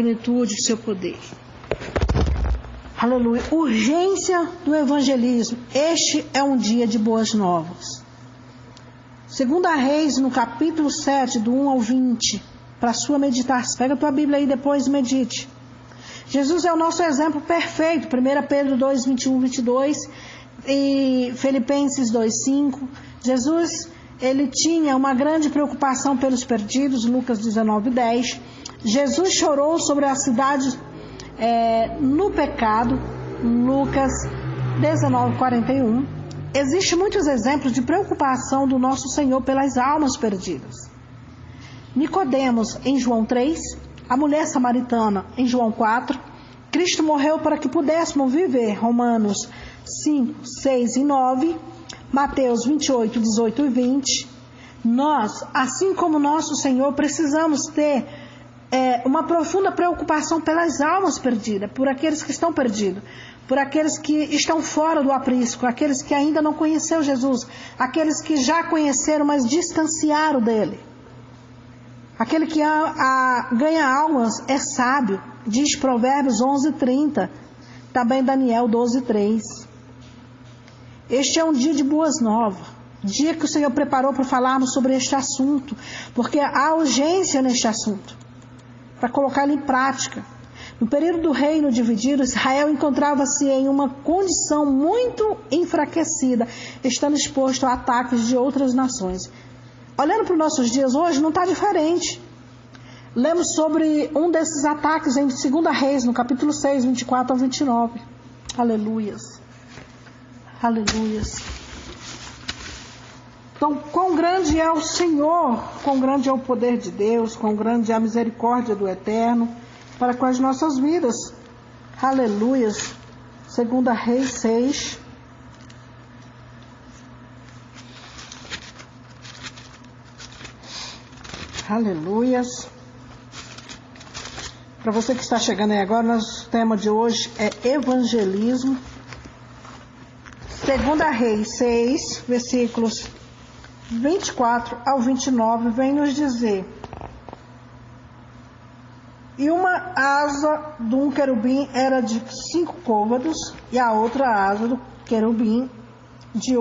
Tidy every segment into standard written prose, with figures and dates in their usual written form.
magnitude, o seu poder. Aleluia. Urgência do evangelismo. Este é um dia de boas novas. 2 Reis, no capítulo 7, do 1 ao 20, para sua meditação. Pega a tua Bíblia aí depois e medite. Jesus é o nosso exemplo perfeito. 1 Pedro 2, 21, 22 e Filipenses 2, 5. Jesus, ele tinha uma grande preocupação pelos perdidos. Lucas 19, 10. Jesus chorou sobre a cidade no pecado. Lucas 19, 41. Existem muitos exemplos de preocupação do nosso Senhor pelas almas perdidas. Nicodemos, em João 3, a mulher samaritana, em João 4, Cristo morreu para que pudéssemos viver, Romanos 5, 6 e 9, Mateus 28, 18 e 20. Nós, assim como nosso Senhor, precisamos ter uma profunda preocupação pelas almas perdidas, por aqueles que estão perdidos, por aqueles que estão fora do aprisco, aqueles que ainda não conheceram Jesus, aqueles que já conheceram, mas distanciaram dele. Aquele que ganha almas é sábio, diz Provérbios 11:30, também Daniel 12:3. Este é um dia de boas novas, dia que o Senhor preparou para falarmos sobre este assunto, porque há urgência neste assunto, para colocar ele em prática. No período do reino dividido, Israel encontrava-se em uma condição muito enfraquecida, estando exposto a ataques de outras nações. Olhando para os nossos dias hoje, não está diferente. Lemos sobre um desses ataques em 2 Reis, no capítulo 6, 24 ao 29. Aleluias. Aleluias. Então, quão grande é o Senhor, quão grande é o poder de Deus, quão grande é a misericórdia do Eterno para com as nossas vidas. Aleluias. 2 Reis 6. Aleluias. Para você que está chegando aí agora, nosso tema de hoje é evangelismo. 2 Reis 6, versículos 24 ao 29, vem nos dizer: e uma asa de um querubim era de 5 côvados, e a outra asa do querubim de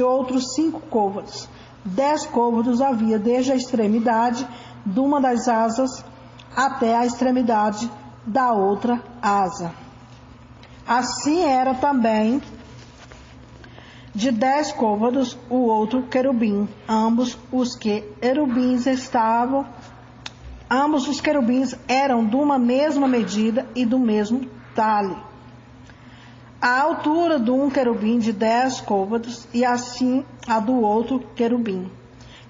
outros 5 côvados. 10 côvados havia desde a extremidade de uma das asas até a extremidade da outra asa. Assim era também de 10 côvados o outro querubim. Ambos os querubins eram de uma mesma medida e do mesmo talhe. A altura de um querubim de 10 côvados, e assim a do outro querubim.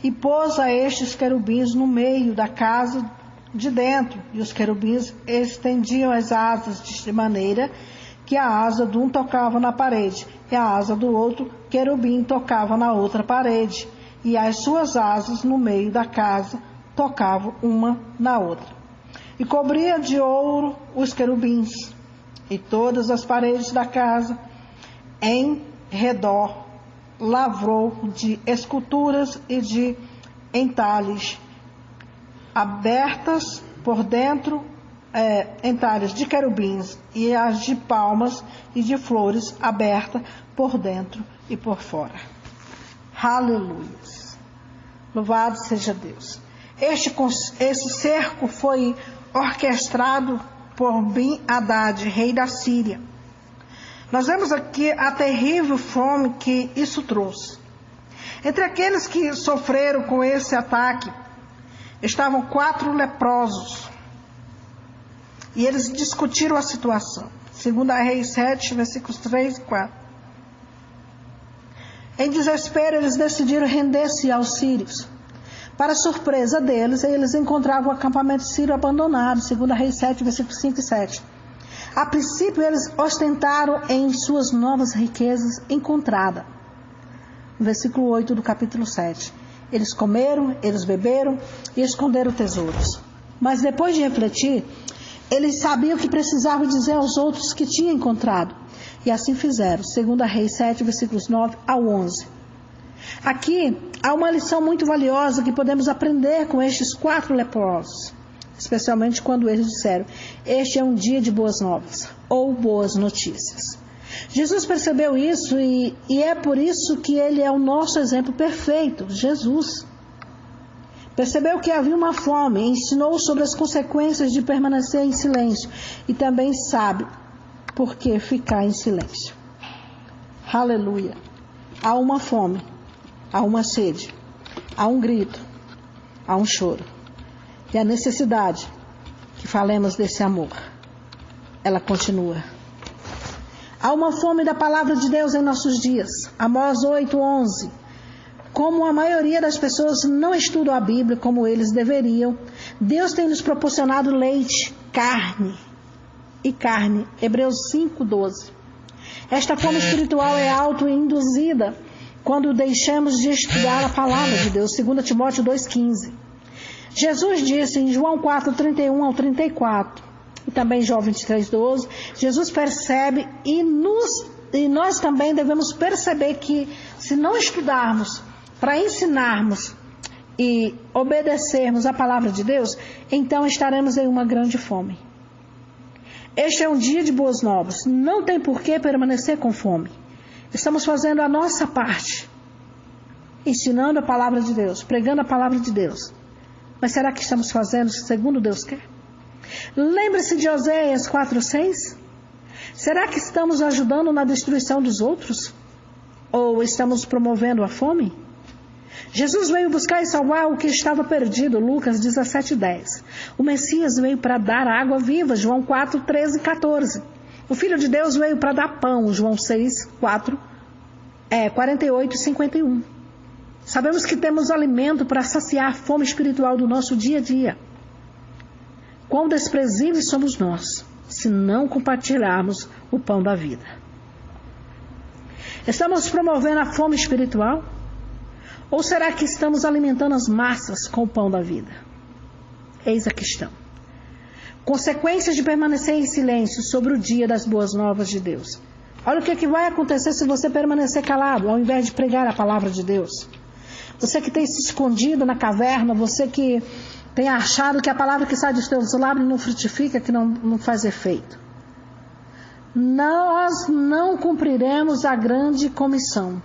E pôs a estes querubins no meio da casa de dentro, e os querubins estendiam as asas de maneira que a asa de um tocava na parede, e a asa do outro querubim tocava na outra parede, e as suas asas no meio da casa tocavam uma na outra. E cobria de ouro os querubins e todas as paredes da casa em redor, lavrou de esculturas e de entalhes abertas por dentro, entalhes de querubins, e as de palmas e de flores abertas por dentro e por fora. Aleluia. Louvado seja Deus. Esse cerco foi orquestrado por Ben-Hadad, rei da Síria. Nós vemos aqui a terrível fome que isso trouxe. Entre aqueles que sofreram com esse ataque, estavam 4 leprosos. E eles discutiram a situação. 2 Reis 7, versículos 3 e 4. Em desespero, eles decidiram render-se aos sírios. Para surpresa deles, eles encontravam o acampamento sírio abandonado. 2 Reis 7, versículos 5 e 7. A princípio, eles ostentaram em suas novas riquezas encontradas. Versículo 8 do capítulo 7. Eles comeram, eles beberam e esconderam tesouros. Mas depois de refletir, eles sabiam que precisavam dizer aos outros que tinham encontrado. E assim fizeram. 2 Reis 7, versículos 9 ao 11. Aqui há uma lição muito valiosa que podemos aprender com estes 4 leprosos. especialmente quando eles disseram: este é um dia de boas novas, ou boas notícias. Jesus percebeu isso e é por isso que ele é o nosso exemplo perfeito, Jesus. Percebeu que havia uma fome, ensinou sobre as consequências de permanecer em silêncio e também sabe por que ficar em silêncio. Aleluia! Há uma fome, há uma sede, há um grito, há um choro. E a necessidade que falemos desse amor, ela continua. Há uma fome da palavra de Deus em nossos dias. Amós 8:11. Como a maioria das pessoas não estudam a Bíblia como eles deveriam, Deus tem nos proporcionado leite, carne e carne. Hebreus 5:12. Esta fome espiritual é autoinduzida quando deixamos de estudar a palavra de Deus. 2 Timóteo 2:15. Jesus disse em João 4:31 ao 34, e também João 23:12, Jesus percebe e nós também devemos perceber que se não estudarmos para ensinarmos e obedecermos a palavra de Deus, então estaremos em uma grande fome. Este é um dia de boas novas. Não tem por que permanecer com fome. Estamos fazendo a nossa parte, ensinando a palavra de Deus, pregando a palavra de Deus. Mas será que estamos fazendo segundo Deus quer? Lembre-se de Oséias 4:6. Será que estamos ajudando na destruição dos outros? Ou estamos promovendo a fome? Jesus veio buscar e salvar o que estava perdido, Lucas 17:10. O Messias veio para dar água viva, João 4:13 e 14. O Filho de Deus veio para dar pão, João 48 e 51. Sabemos que temos alimento para saciar a fome espiritual do nosso dia a dia. Quão desprezíveis somos nós, se não compartilharmos o pão da vida. Estamos promovendo a fome espiritual? Ou será que estamos alimentando as massas com o pão da vida? Eis a questão. Consequências de permanecer em silêncio sobre o dia das boas novas de Deus. Olha o que vai acontecer se você permanecer calado, ao invés de pregar a palavra de Deus. Você que tem se escondido na caverna, você que tem achado que a palavra que sai dos teus lábios não frutifica, que não faz efeito. Nós não cumpriremos a grande comissão.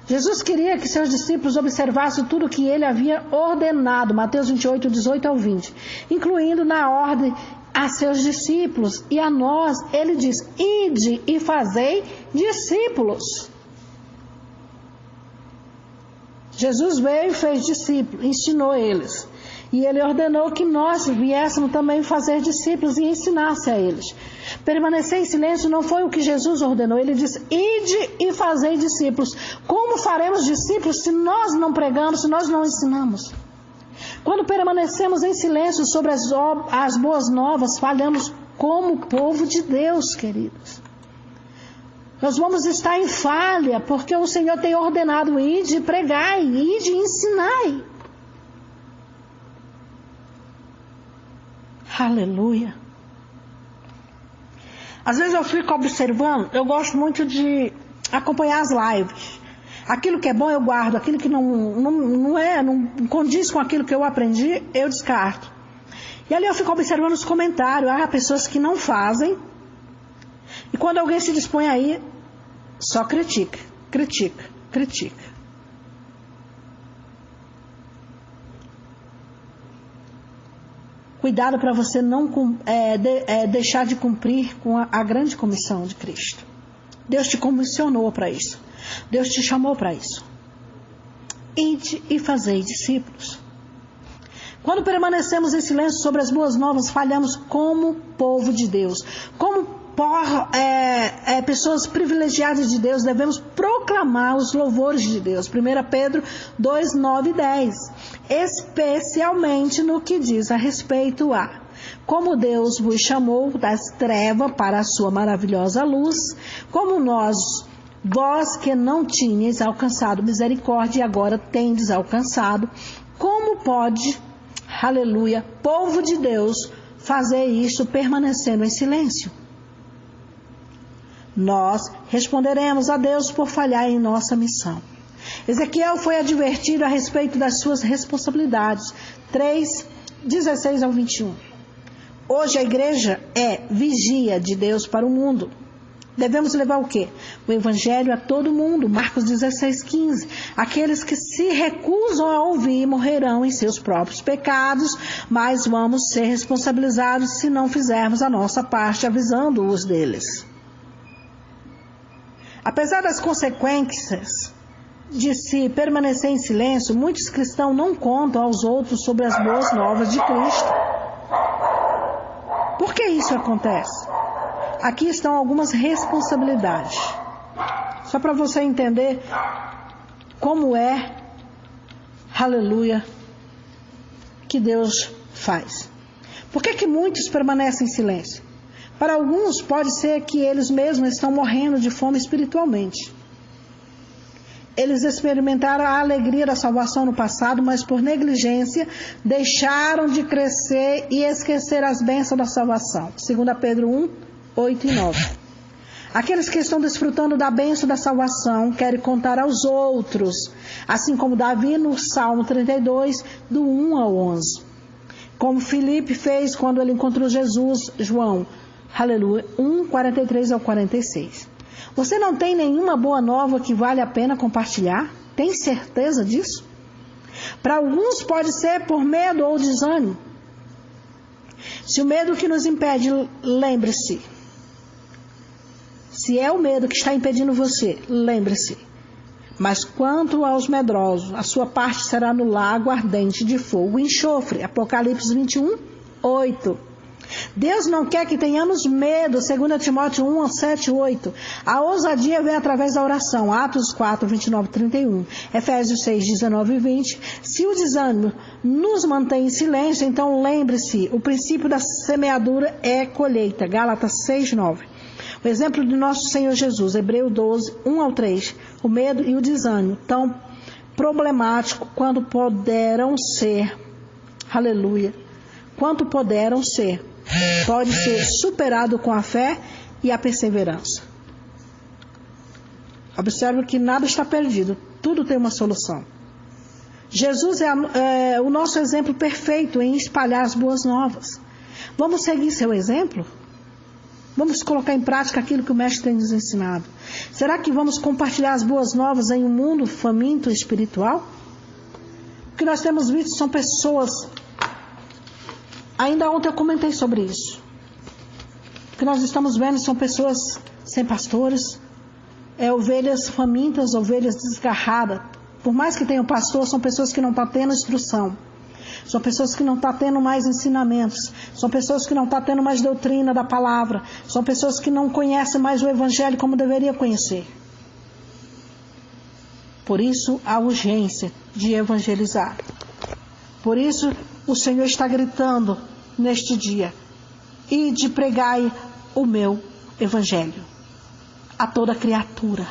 Jesus queria que seus discípulos observassem tudo o que ele havia ordenado, Mateus 28, 18 ao 20, incluindo na ordem a seus discípulos e a nós. Ele diz: ide e fazei discípulos. Jesus veio e fez discípulos, ensinou eles. E ele ordenou que nós viéssemos também fazer discípulos e ensinasse a eles. Permanecer em silêncio não foi o que Jesus ordenou. Ele disse: ide e fazei discípulos. Como faremos discípulos se nós não pregamos, se nós não ensinamos? Quando permanecemos em silêncio sobre as boas novas, falhamos como povo de Deus, queridos. Nós vamos estar em falha, porque o Senhor tem ordenado: ide e pregai, ide e ensinai. Aleluia. Às vezes eu fico observando, eu gosto muito de acompanhar as lives. Aquilo que é bom eu guardo, aquilo que não condiz com aquilo que eu aprendi, eu descarto. E ali eu fico observando os comentários. Há pessoas que não fazem. E quando alguém se dispõe aí, só critica. Cuidado para você não deixar de cumprir com a grande comissão de Cristo. Deus te comissionou para isso. Deus te chamou para isso. Ide e fazei discípulos. Quando permanecemos em silêncio sobre as boas novas, falhamos como povo de Deus. Como pessoas privilegiadas de Deus, devemos proclamar os louvores de Deus. 1 Pedro 2, 9 e 10. Especialmente no que diz a respeito a como Deus vos chamou das trevas para a sua maravilhosa luz, como vós que não tinhais alcançado misericórdia e agora tendes alcançado. Como pode, aleluia, povo de Deus, fazer isso permanecendo em silêncio? Nós responderemos a Deus por falhar em nossa missão. Ezequiel foi advertido a respeito das suas responsabilidades. 3, 16 ao 21. Hoje a igreja é vigia de Deus para o mundo. Devemos levar o quê? O evangelho a todo mundo. Marcos 16, 15. Aqueles que se recusam a ouvir morrerão em seus próprios pecados, mas vamos ser responsabilizados se não fizermos a nossa parte avisando-os deles. Apesar das consequências de se permanecer em silêncio, muitos cristãos não contam aos outros sobre as boas novas de Cristo. Por que isso acontece? Aqui estão algumas responsabilidades. Só para você entender como é, aleluia, que Deus faz. Por que muitos permanecem em silêncio? Para alguns pode ser que eles mesmos estão morrendo de fome espiritualmente. Eles experimentaram a alegria da salvação no passado, mas por negligência deixaram de crescer e esquecer as bênçãos da salvação. 2 Pedro 1, 8 e 9. Aqueles que estão desfrutando da bênção da salvação querem contar aos outros, assim como Davi no Salmo 32, do 1 ao 11. Como Filipe fez quando ele encontrou Jesus, João, aleluia, 1, 43 ao 46. Você não tem nenhuma boa nova que vale a pena compartilhar? Tem certeza disso? Para alguns pode ser por medo ou desânimo. Se o medo que nos impede, lembre-se. Se é o medo que está impedindo você, lembre-se. Mas quanto aos medrosos, a sua parte será no lago ardente de fogo e enxofre. Apocalipse 21, 8. Deus não quer que tenhamos medo, 2 Timóteo 1, 7, 8. A ousadia vem através da oração, Atos 4, 29 e 31. Efésios 6, 19 e 20. Se o desânimo nos mantém em silêncio, então lembre-se, o princípio da semeadura é colheita, Gálatas 6, 9. O exemplo do nosso Senhor Jesus, Hebreus 12, 1 ao 3. O medo e o desânimo, tão problemático quando puderam ser, aleluia, quanto puderam ser, pode ser superado com a fé e a perseverança. Observe que nada está perdido, tudo tem uma solução. Jesus é o nosso exemplo perfeito em espalhar as boas novas. Vamos seguir seu exemplo? Vamos colocar em prática aquilo que o Mestre tem nos ensinado. Será que vamos compartilhar as boas novas em um mundo faminto espiritual? O que nós temos visto são pessoas... Ainda ontem eu comentei sobre isso. O que nós estamos vendo são pessoas sem pastores, ovelhas famintas, ovelhas desgarradas. Por mais que tenham pastor, são pessoas que não estão tendo instrução. São pessoas que não estão tendo mais ensinamentos. São pessoas que não estão tendo mais doutrina da palavra. São pessoas que não conhecem mais o Evangelho como deveria conhecer. Por isso, a urgência de evangelizar. Por isso, o Senhor está gritando neste dia: e de pregai o meu Evangelho a toda criatura,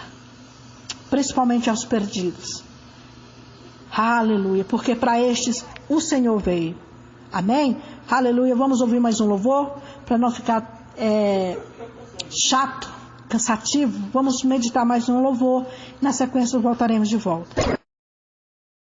principalmente aos perdidos. Aleluia, porque para estes o Senhor veio. Amém? Aleluia, vamos ouvir mais um louvor, para não ficar chato, cansativo. Vamos meditar mais um louvor, na sequência voltaremos de volta.